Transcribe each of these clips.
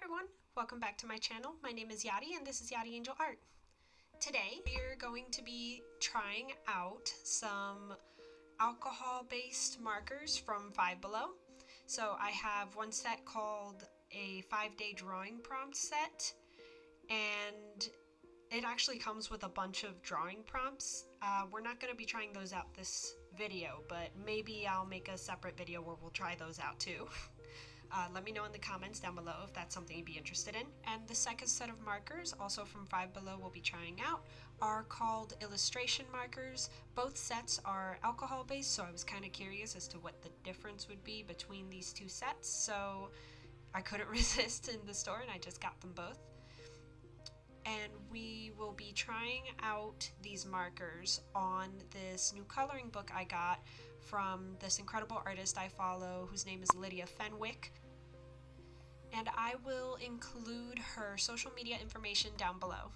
everyone, welcome back to my channel. My name is Yadi and this is Yadi Angel Art. Today we're going to be trying out some alcohol-based markers from Five Below. So I have one set called a 5-day drawing prompt set, and it actually comes with a bunch of drawing prompts. We're not going to be trying those out this video, but maybe I'll make a separate video where we'll try those out too. Let me know in the comments down below if that's something you'd be interested in. And the second set of markers, also from Five Below, we'll be trying out, are called illustration markers. Both sets are alcohol based, so I was kind of curious as to what the difference would be between these two sets, so I couldn't resist in the store and I just got them both. And we will be trying out these markers on this new coloring book I got from this incredible artist I follow whose name is Lydia Fenwick. And I will include her social media information down below.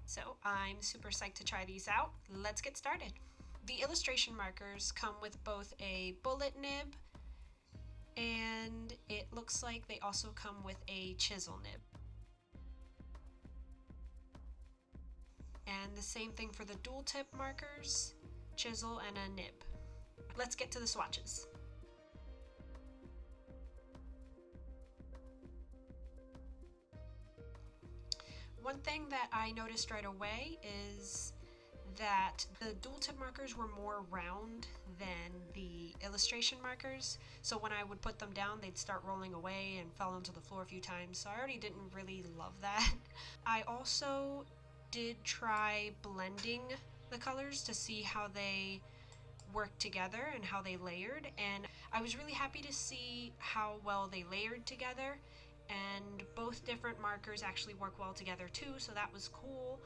So I'm super psyched to try these out. Let's get started. The illustration markers come with both a bullet nib, and it looks like they also come with a chisel nib. And the same thing for the dual tip markers, chisel and a nib. Let's get to the swatches. One thing that I noticed right away is that the dual tip markers were more round than the illustration markers. So when I would put them down, they'd start rolling away and fell onto the floor a few times. So I already didn't really love that. I also did try blending the colors to see how they worked together and how they layered, and I was really happy to see how well they layered together, and both different markers actually work well together too, so that was cool.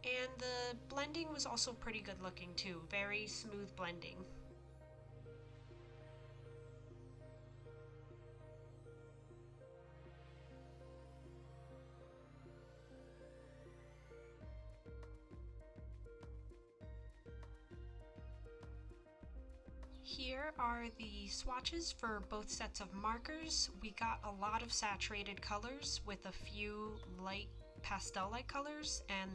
And the blending was also pretty good looking too, very smooth blending. Here are the swatches for both sets of markers. We got a lot of saturated colors with a few light pastel-like colors and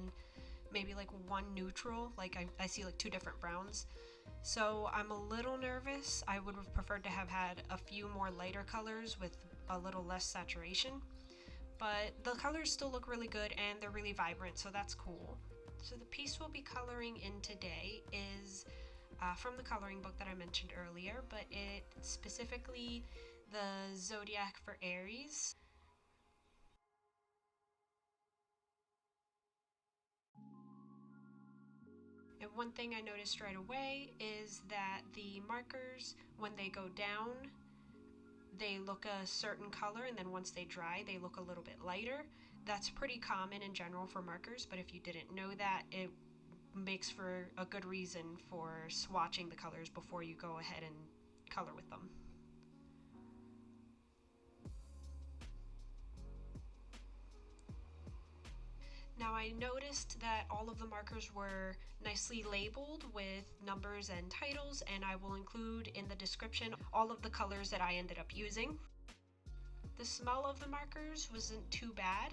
maybe like one neutral, like I see like two different browns. So I'm a little nervous. I would have preferred to have had a few more lighter colors with a little less saturation. But the colors still look really good and they're really vibrant, so that's cool. So the piece we'll be coloring in today is from the coloring book that I mentioned earlier, but it's specifically the Zodiac for Aries. And one thing I noticed right away is that the markers, when they go down, they look a certain color, and then once they dry, they look a little bit lighter. That's pretty common in general for markers, but if you didn't know that, it makes for a good reason for swatching the colors before you go ahead and color with them. Now I noticed that all of the markers were nicely labeled with numbers and titles, and I will include in the description all of the colors that I ended up using. The smell of the markers wasn't too bad,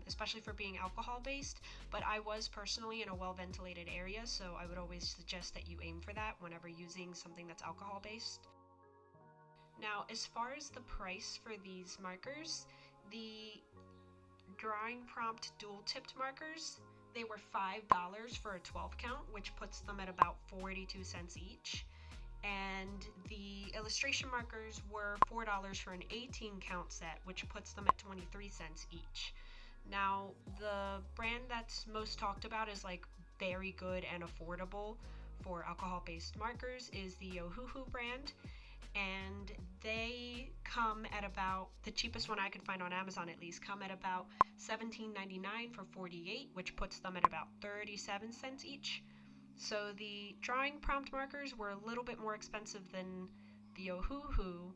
especially for being alcohol based, but I was personally in a well ventilated area, so I would always suggest that you aim for that whenever using something that's alcohol based. Now, as far as the price for these markers, the drawing prompt dual tipped markers, they were $5 for a 12 count, which puts them at about 42 cents each. And the illustration markers were $4 for an 18 count set, which puts them at 23 cents each. Now, the brand that's most talked about is like very good and affordable for alcohol-based markers is the Ohuhu brand, and they come at about, the cheapest one I could find on Amazon at least, come at about $17.99 for 48, which puts them at about 37 cents each. So the drawing prompt markers were a little bit more expensive than the Ohuhu,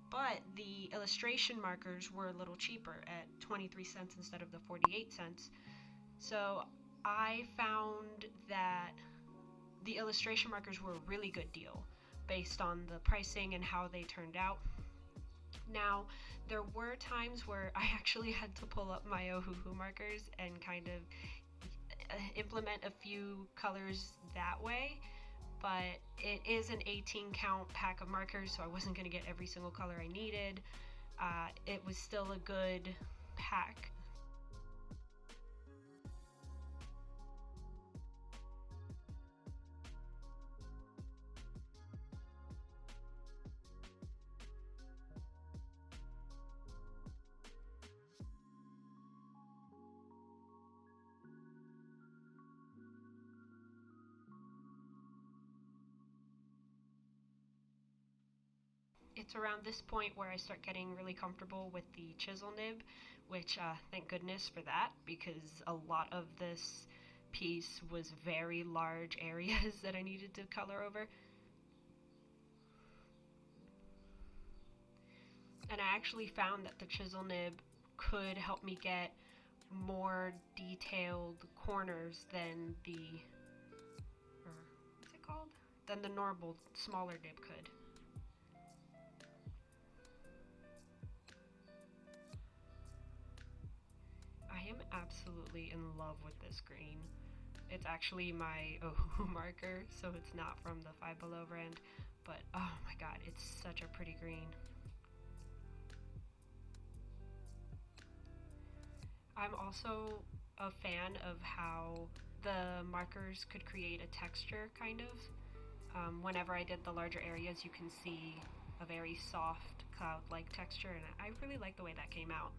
but the illustration markers were a little cheaper at 23 cents instead of the 48 cents. So I found that the illustration markers were a really good deal based on the pricing and how they turned out. Now, there were times where I actually had to pull up my Ohuhu markers and kind of implement a few colors that way, but it is an 18 count pack of markers, so I wasn't going to get every single color I needed. It was still a good pack. It's around this point where I start getting really comfortable with the chisel nib, which thank goodness for that, because a lot of this piece was very large areas that I needed to color over. And I actually found that the chisel nib could help me get more detailed corners than what's it called? Than the normal smaller nib could. I am absolutely in love with this green. It's actually my Ohuhu marker, so it's not from the Five Below brand, but oh my god, it's such a pretty green. I'm also a fan of how the markers could create a texture, kind of. Whenever I did the larger areas, you can see a very soft cloud-like texture, and I really like the way that came out.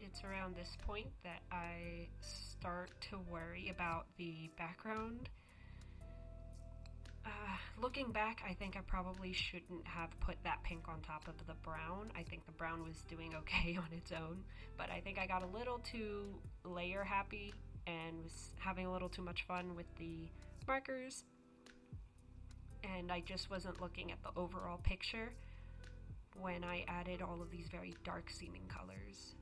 It's around this point that I start to worry about the background. Looking back, I think I probably shouldn't have put that pink on top of the brown. I think the brown was doing okay on its own, but I think I got a little too layer happy and was having a little too much fun with the markers, and I just wasn't looking at the overall picture when I added all of these very dark seeming colors.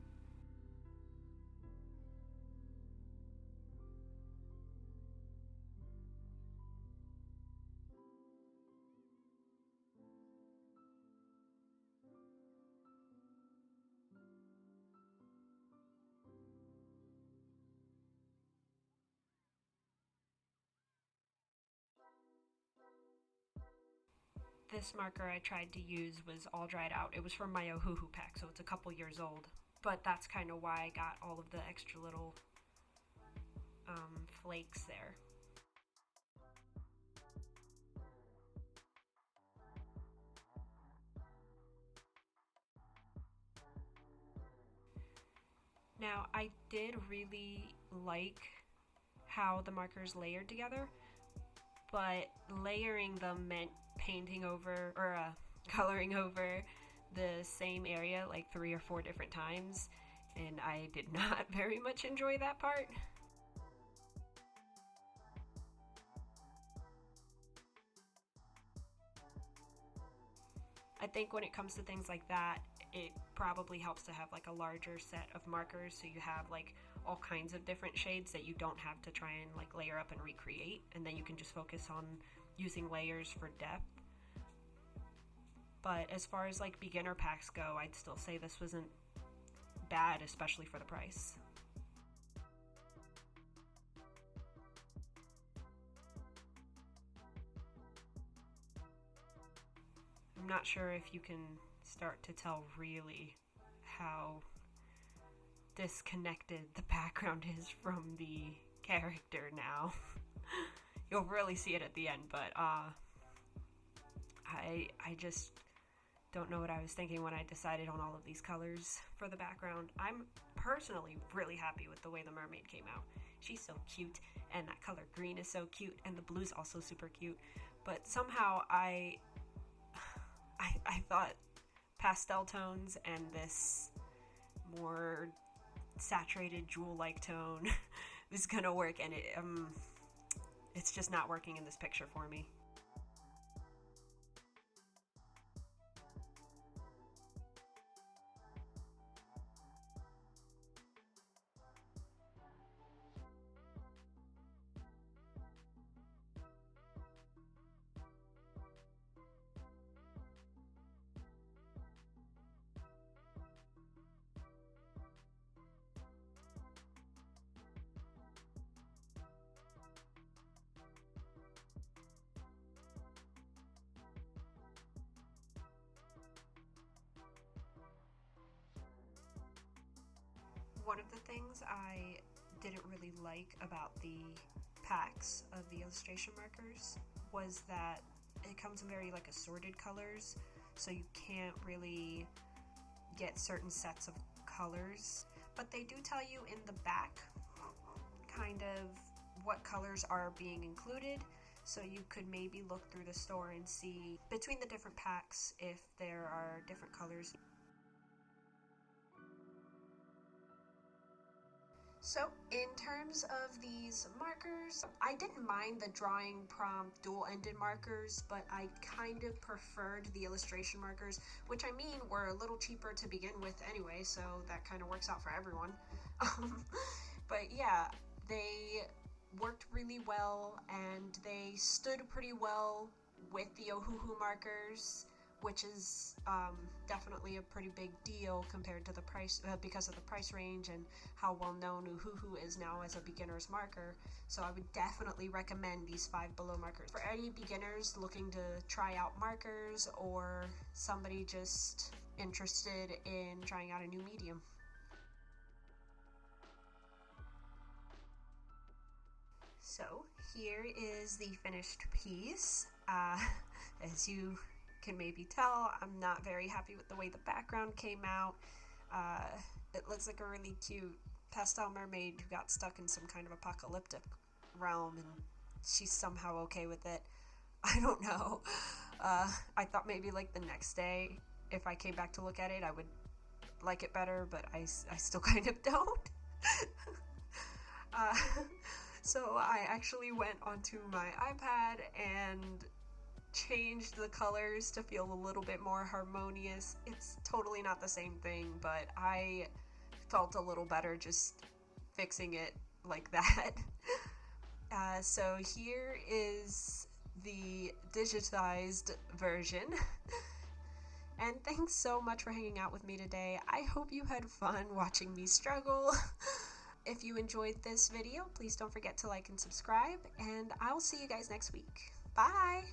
This marker I tried to use was all dried out. It was from my Ohuhu pack, so it's a couple years old. But that's kind of why I got all of the extra little flakes there. Now, I did really like how the markers layered together, but layering them meant painting over or coloring over the same area like 3 or 4 different times, and I did not very much enjoy that part. I think when it comes to things like that, it probably helps to have like a larger set of markers, so you have like all kinds of different shades that you don't have to try and like layer up and recreate, and then you can just focus on using layers for depth. But as far as like beginner packs go, I'd still say this wasn't bad, especially for the price. I'm not sure if you can start to tell really how disconnected the background is from the character now. You'll really see it at the end, but I just Don't know what I was thinking when I decided on all of these colors for the background. I'm personally really happy with the way the mermaid came out. She's so cute, and that color green is so cute, and the blue's also super cute. But somehow I thought pastel tones and this more saturated jewel-like tone was gonna work, and it's just not working in this picture for me. One of the things I didn't really like about the packs of the illustration markers was that it comes in very like assorted colors, so you can't really get certain sets of colors. But they do tell you in the back kind of what colors are being included, so you could maybe look through the store and see between the different packs if there are different colors. So in terms of these markers, I didn't mind the drawing prompt dual-ended markers, but I kind of preferred the illustration markers, which I mean were a little cheaper to begin with anyway, so that kind of works out for everyone. But yeah, they worked really well, and they stood pretty well with the Ohuhu markers, which is definitely a pretty big deal compared to the price, because of the price range and how well known Ohuhu is now as a beginner's marker. So I would definitely recommend these Five Below markers for any beginners looking to try out markers, or somebody just interested in trying out a new medium. So here is the finished piece. As you can maybe tell, I'm not very happy with the way the background came out. It looks like a really cute pastel mermaid who got stuck in some kind of apocalyptic realm, and she's somehow okay with it. I don't know. I thought maybe like the next day, if I came back to look at it, I would like it better, but I still kind of don't. So I actually went onto my iPad and changed the colors to feel a little bit more harmonious. It's totally not the same thing, but I felt a little better just fixing it like that. So here is the digitized version. And thanks so much for hanging out with me today. I hope you had fun watching me struggle. If you enjoyed this video, please don't forget to like and subscribe, and I'll see you guys next week. Bye!